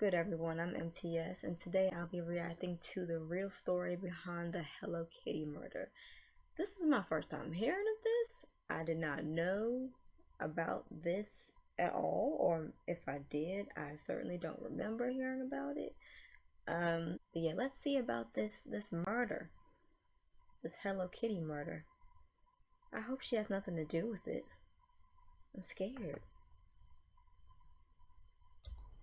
good, everyone? I'm MTS, and today I'll be reacting to the real story behind the Hello Kitty murder. This is my first time hearing of this. I did not know about this at all, or if I did, I certainly don't remember hearing about it. But yeah, let's see about this murder, this Hello Kitty murder. I hope she has nothing to do with it. I'm scared.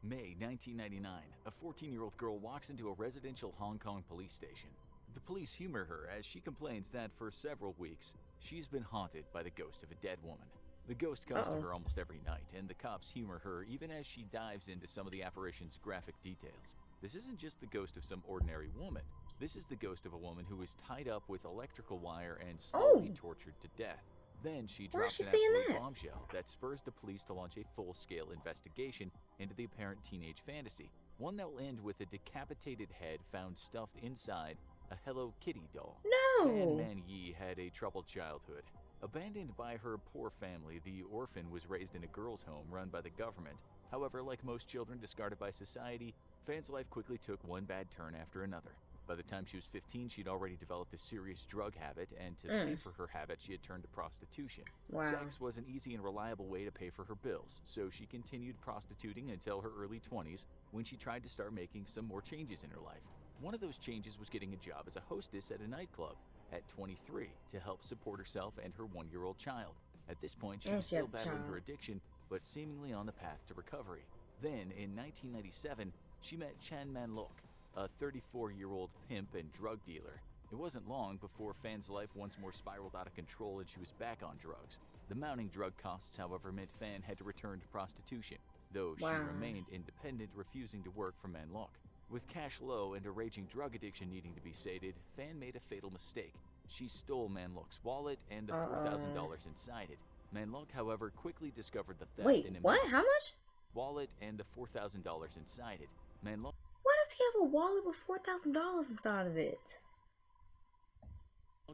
May 1999, a 14-year-old girl walks into a residential Hong Kong police station. The police humor her as she complains that for several weeks, she's been haunted by the ghost of a dead woman. The ghost comes to her almost every night, and the cops humor her even as she dives into some of the apparition's graphic details. This isn't just the ghost of some ordinary woman. This is the ghost of a woman who is tied up with electrical wire and slowly tortured to death. Then she drops an absolute bombshell that spurs the police to launch a full-scale investigation into the apparent teenage fantasy, one that will end with a decapitated head found stuffed inside a Hello Kitty doll. Fan Man Yi had a troubled childhood. Abandoned by her poor family, the orphan was raised in a girls' home run by the government. However, like most children discarded by society, Fan's life quickly took one bad turn after another. By the time she was 15, she'd already developed a serious drug habit, and to pay for her habit, she had turned to prostitution. Sex was an easy and reliable way to pay for her bills, so she continued prostituting until her early 20s, when she tried to start making some more changes in her life. One of those changes was getting a job as a hostess at a nightclub at 23 to help support herself and her 1-year-old child. At this point, she was still battling her addiction, but seemingly on the path to recovery. Then, in 1997, she met Chan Man-lok, a 34-year-old pimp and drug dealer. It wasn't long before Fan's life once more spiraled out of control and she was back on drugs. The mounting drug costs, however, meant Fan had to return to prostitution, though she remained independent, refusing to work for Man-lok. With cash low and a raging drug addiction needing to be sated, Fan made a fatal mistake. She stole Man-lok's wallet and the $4,000 inside it. Man-lok, however, quickly discovered the theft. Wait, what? How much? Wallet and the $4,000 inside it. Man-lok. Why does he have a wallet with $4,000 inside of it?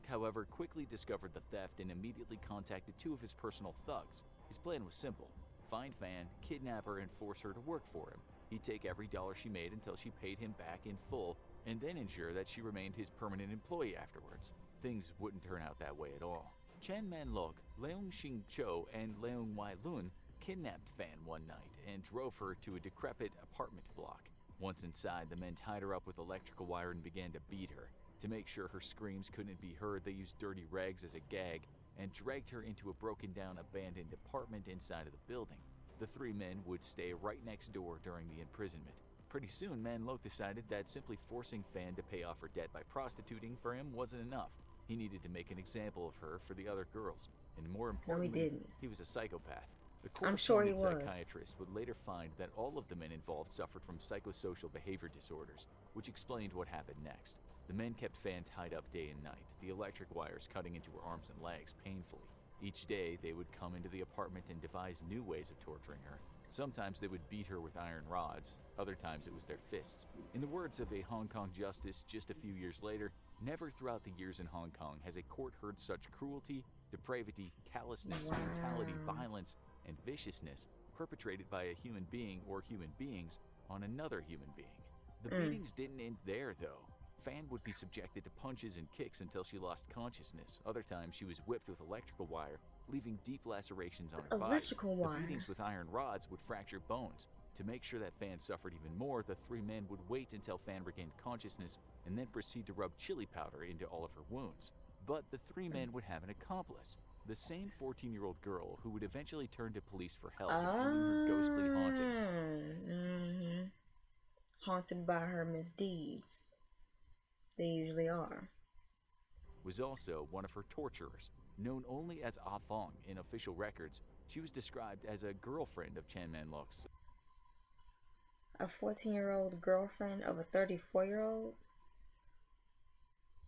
However, quickly discovered the theft and immediately contacted 2 of his personal thugs. His plan was simple: find Fan, kidnap her, and force her to work for him. He'd take every dollar she made until she paid him back in full, and then ensure that she remained his permanent employee afterwards. Things wouldn't turn out that way at all. Chan Man-lok, Leung Shing Cho, and Leung Wai Lun kidnapped Fan one night and drove her to a decrepit apartment block. Once inside, the men tied her up with electrical wire and began to beat her. To make sure her screams couldn't be heard, they used dirty rags as a gag and dragged her into a broken-down, abandoned apartment inside of the building. The 3 men would stay right next door during the imprisonment. Pretty soon, Man-lok decided that simply forcing Fan to pay off her debt by prostituting for him wasn't enough. He needed to make an example of her for the other girls, and more importantly, he was a psychopath. The psychiatrist would later find that all of the men involved suffered from psychosocial behavior disorders, which explained what happened next. The men kept Fan tied up day and night, the electric wires cutting into her arms and legs painfully. Each day, they would come into the apartment and devise new ways of torturing her. Sometimes they would beat her with iron rods, other times it was their fists. In the words of a Hong Kong justice just a few years later, never throughout the years in Hong Kong has a court heard such cruelty, depravity, callousness, brutality, violence, and viciousness perpetrated by a human being or human beings on another human being. The beatings didn't end there, though. Fan would be subjected to punches and kicks until she lost consciousness. Other times, she was whipped with electrical wire, leaving deep lacerations on her body. The beatings with iron rods would fracture bones. To make sure that Fan suffered even more, the 3 men would wait until Fan regained consciousness and then proceed to rub chili powder into all of her wounds. But the 3 men would have an accomplice, the same 14-year-old girl who would eventually turn to police for help, including her ghostly haunting. Haunted by her misdeeds. They usually are. Was also one of her torturers. Known only as Ah Fong in official records, she was described as a girlfriend of Chan Man-lok's. A 14-year-old girlfriend of a 34-year-old?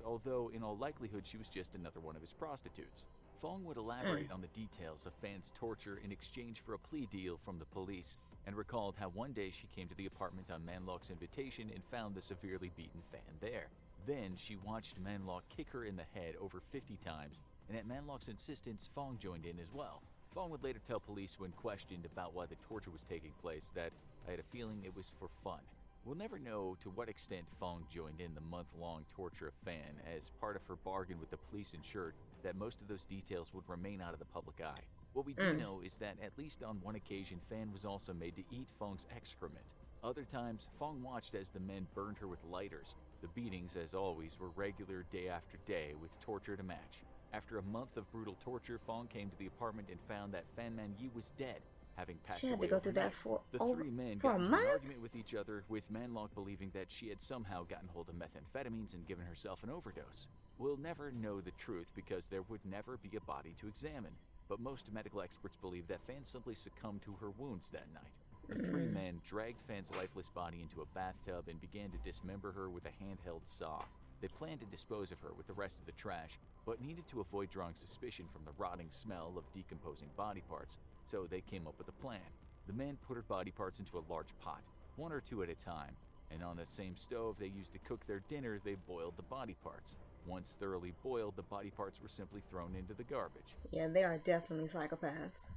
Although, in all likelihood, she was just another one of his prostitutes. Fong would elaborate on the details of Fan's torture in exchange for a plea deal from the police, and recalled how one day she came to the apartment on Man-lok's invitation and found the severely beaten Fan there. Then she watched Man-lok kick her in the head over 50 times, and at Man-lok's insistence, Fong joined in as well. Fong would later tell police when questioned about why the torture was taking place that I had a feeling it was for fun. We'll never know to what extent Fong joined in the month-long torture of Fan, as part of her bargain with the police ensured that most of those details would remain out of the public eye. What we do Mm. know is that at least on one occasion, Fan was also made to eat Fong's excrement. Other times, Fong watched as the men burned her with lighters. The beatings, as always, were regular day after day, with torture to match. After a month of brutal torture, Fong came to the apartment and found that Fan Man Yi was dead, having passed She had to away go through that overnight. The three men for got a into an month? argument with each other, with Manlock believing that she had somehow gotten hold of methamphetamines and given herself an overdose. We'll never know the truth because there would never be a body to examine, but most medical experts believe that Fan simply succumbed to her wounds that night. The three men dragged Fan's lifeless body into a bathtub and began to dismember her with a handheld saw. They planned to dispose of her with the rest of the trash, but needed to avoid drawing suspicion from the rotting smell of decomposing body parts, so they came up with a plan. The men put her body parts into a large pot, one or two at a time, and on that same stove they used to cook their dinner, they boiled the body parts. Once thoroughly boiled, the body parts were simply thrown into the garbage. Yeah, they are definitely psychopaths.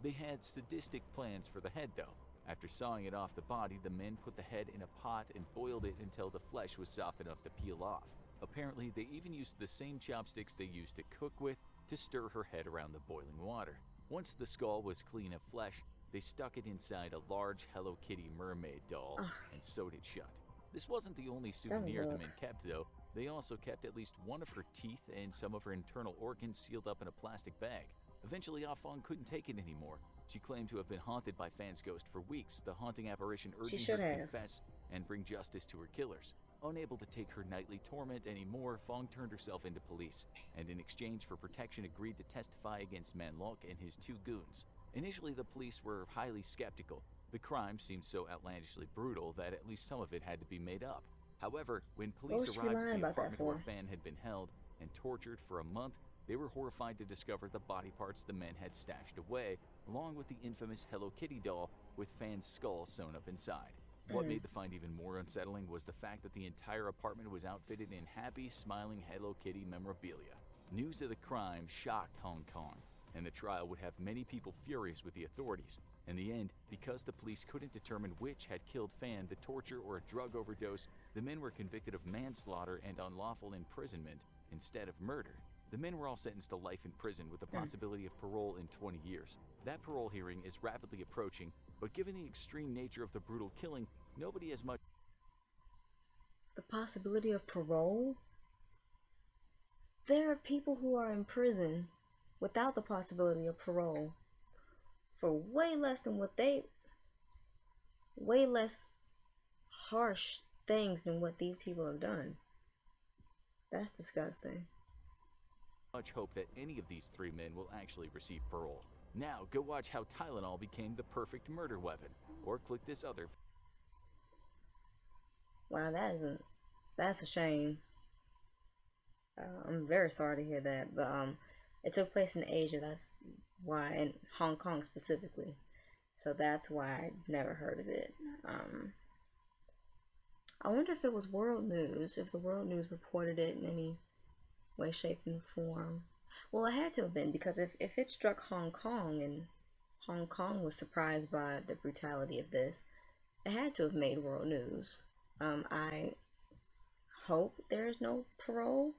They had sadistic plans for the head, though. After sawing it off the body, the men put the head in a pot and boiled it until the flesh was soft enough to peel off. Apparently, they even used the same chopsticks they used to cook with to stir her head around the boiling water. Once the skull was clean of flesh, they stuck it inside a large Hello Kitty mermaid doll and sewed it shut. This wasn't the only souvenir the men kept, though. They also kept at least one of her teeth and some of her internal organs sealed up in a plastic bag. Eventually, Ah Fong couldn't take it anymore. She claimed to have been haunted by Fan's ghost for weeks, the haunting apparition urging her to confess and bring justice to her killers. Unable to take her nightly torment anymore, Fong turned herself into police, and in exchange for protection agreed to testify against Manlock and his two goons. Initially, the police were highly skeptical. The crime seemed so outlandishly brutal that at least some of it had to be made up. However, when police arrived at the apartment where Fan had been held and tortured for a month, they were horrified to discover the body parts the men had stashed away, along with the infamous Hello Kitty doll with Fan's skull sewn up inside. What made the find even more unsettling was the fact that the entire apartment was outfitted in happy, smiling Hello Kitty memorabilia. News of the crime shocked Hong Kong, and the trial would have many people furious with the authorities. In the end, because the police couldn't determine which had killed Fan, the torture or a drug overdose, the men were convicted of manslaughter and unlawful imprisonment instead of murder. The men were all sentenced to life in prison with the possibility of parole in 20 years. That parole hearing is rapidly approaching, but given the extreme nature of the brutal killing, nobody has much... The possibility of parole? There are people who are in prison without the possibility of parole for way less than way less harsh things than what these people have done. That's disgusting. Much hope that any of these three men will actually receive parole. Now, go watch how Tylenol became the perfect murder weapon, or click this other... Wow, that's a shame. I'm very sorry to hear that, but it took place in Asia, that's why, in Hong Kong specifically. So that's why I never heard of it. I wonder if it was world news, if the world news reported it in any way, shape, and form. Well, it had to have been, because if it struck Hong Kong and Hong Kong was surprised by the brutality of this, it had to have made world news. I hope there is no parole.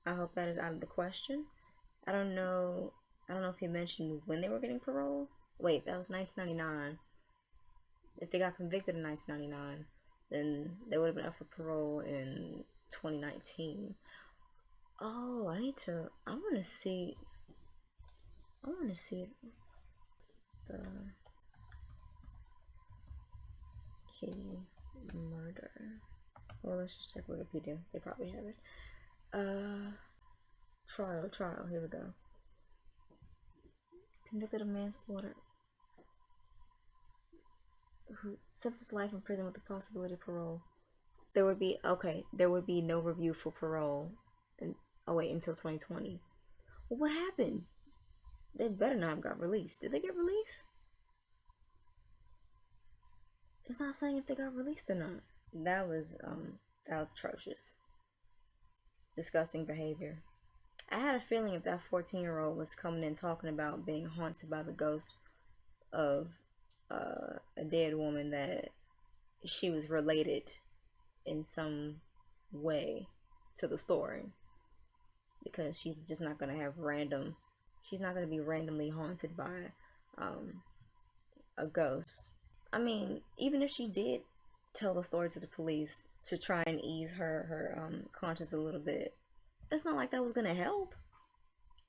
I hope that is out of the question. I don't know if he mentioned when they were getting parole. Wait, that was 1999. If they got convicted in 1999, then they would have been up for parole in 2019. Oh, I want to see the Kitty murder. Well, let's just check Wikipedia. They probably have it. Trial. Here we go. Convicted of manslaughter. Who sentenced life in prison with the possibility of parole. There would be no review for parole. Until 2020. Well, what happened? They better not have got released. Did they get released? It's not saying if they got released or not. That was atrocious. Disgusting behavior. I had a feeling if that 14-year-old was coming in talking about being haunted by the ghost of a dead woman that she was related in some way to the story, because she's just not gonna have random. She's not gonna be randomly haunted by um, a ghost. I mean, even if she did tell the story to the police to try and ease her conscience a little bit, it's not like that was gonna help.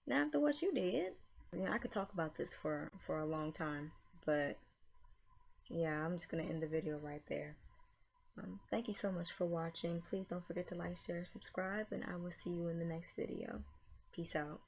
Not after what you did. Yeah, I could talk about this for a long time, but yeah, I'm just gonna end the video right there. Thank you so much for watching. Please don't forget to like, share, subscribe, and I will see you in the next video. Peace out.